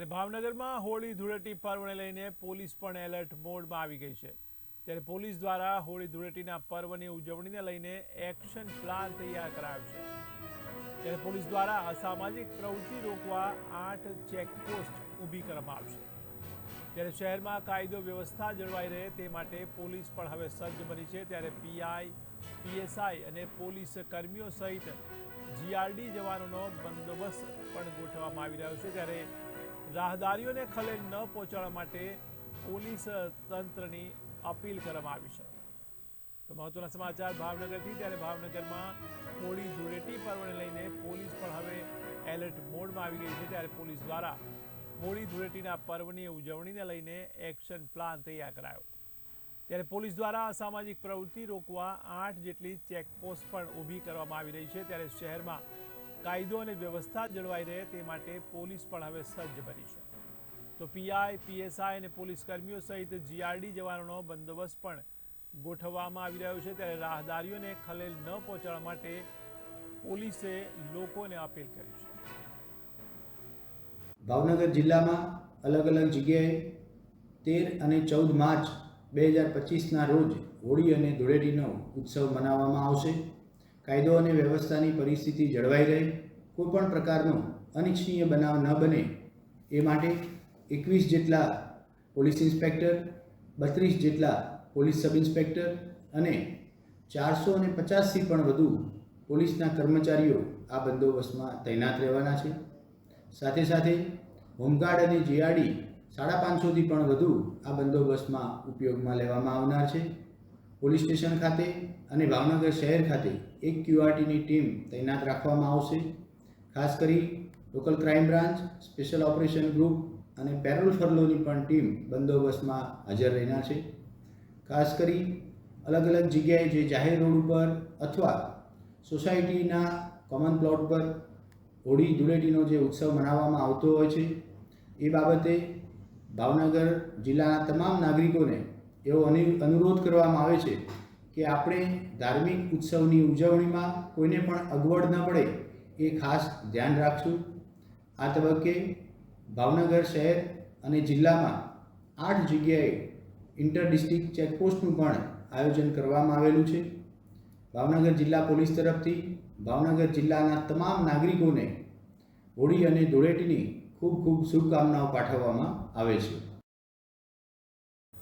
ત્યારે ભાવનગરમાં હોળી ધૂળેટી પર્વને લઈને પોલીસ પણ એલર્ટ મોડમાં આવી ગઈ છે। ત્યારે પોલીસ દ્વારા હોળી ધૂળેટીના પર્વની ઉજવણીને લઈને એક્શન પ્લાન તૈયાર કરાયો છે। ત્યારે પોલીસ દ્વારા અસામાજિક પ્રવૃત્તિ રોકવા 8 ચેકપોસ્ટ ઊભી કરવામાં આવશે। ત્યારે શહેરમાં કાયદો વ્યવસ્થા જળવાઈ રહે તે માટે પોલીસ પણ હવે સજ્જ બની છે। ત્યારે પીઆઈ, પીએસઆઈ અને પોલીસ કર્મીઓ સહિત જીઆરડી જવાનોનો બંદોબસ્ત પણ ગોઠવવામાં આવી રહ્યો છે। ત્યારે રાહદારીઓને ખલેલ ન પહોંચાડવા માટે પોલીસ તંત્રની અપીલ કરવામાં આવી છે। તો મહત્વના સમાચાર ભાવનગરથી। ત્યારે ભાવનગરમાં હોળી ધૂળેટી પર્વને લઈને પોલીસ પણ હવે એલર્ટ મોડમાં આવી ગઈ છે। ત્યારે પોલીસ દ્વારા હોળી ધૂળેટીના પર્વની ઉજવણીને લઈને એક્શન પ્લાન તૈયાર કરાયો। ત્યારે પોલીસ દ્વારા અસામાજિક પ્રવૃત્તિ રોકવા 8 જેટલી ચેકપોસ્ટ પણ ઊભી કરવામાં આવી રહી છે। ત્યારે શહેરમાં કાયદો અને વ્યવસ્થા જળવાઈ રહે તે માટે પોલીસ પણ હવે સજ્જ બની છે। તો પીઆઈ, પીએસઆઈ અને પોલીસ કર્મીઓ સહિત જીઆરડી જવાનોનો બંદોબસ્ત પણ ગોઠવવામાં આવી રહ્યો છે। ત્યારે રાહદારીઓને ખલેલ ન પહોંચાડવા માટે પોલીસે લોકોને અપીલ કરી છે। ભાવનગર જિલ્લામાં અલગ અલગ જગ્યાએ 13 અને 14 માર્ચ 2025ના રોજ હોળી અને ધૂળેટીનો ઉત્સવ મનાવવામાં આવશે। કાયદો અને વ્યવસ્થાની પરિસ્થિતિ જળવાઈ રહે, કોઈપણ પ્રકારનો અનિચ્છનીય બનાવ ન બને એ માટે 21 જેટલા પોલીસ ઇન્સ્પેક્ટર, 32 જેટલા પોલીસ સબ ઇન્સ્પેક્ટર અને 450થી પણ વધુ પોલીસના કર્મચારીઓ આ બંદોબસ્તમાં તૈનાત રહેવાના છે। સાથે સાથે હોમગાર્ડ અને જીઆરડી 550થી પણ વધુ આ બંદોબસ્તમાં ઉપયોગમાં લેવામાં આવનાર છે। પોલીસ સ્ટેશન ખાતે અને ભાવનગર શહેર ખાતે એક ક્યુઆરટીની ટીમ તૈનાત રાખવામાં આવશે। ખાસ કરી local crime branch, special operation group અને પેરોલ ફરલોની પણ ટીમ બંદોબસ્તમાં હાજર રહેનાર છે। ખાસ કરી અલગ અલગ જગ્યાએ જે જાહેર રોડ ઉપર અથવા સોસાયટીના કોમન પ્લોટ પર હોળી ધૂળેટીનો જે ઉત્સવ મનાવવામાં આવતો હોય છે એ બાબતે ભાવનગર જિલ્લાના તમામ નાગરિકોને એવો અનુરોધ કરવામાં આવે છે કે આપણે ધાર્મિક ઉત્સવની ઉજવણીમાં કોઈને પણ અગવડ ન પડે એ ખાસ ધ્યાન રાખશું। આ તબક્કે ભાવનગર શહેર અને જિલ્લામાં 8 જગ્યાએ ઇન્ટર ડિસ્ટ્રિક્ટ ચેકપોસ્ટનું પણ આયોજન કરવામાં આવેલું છે। ભાવનગર જિલ્લા પોલીસ તરફથી ભાવનગર જિલ્લાના તમામ નાગરિકોને હોળી અને ધૂળેટીની ખૂબ ખૂબ શુભકામનાઓ પાઠવવામાં આવે છે।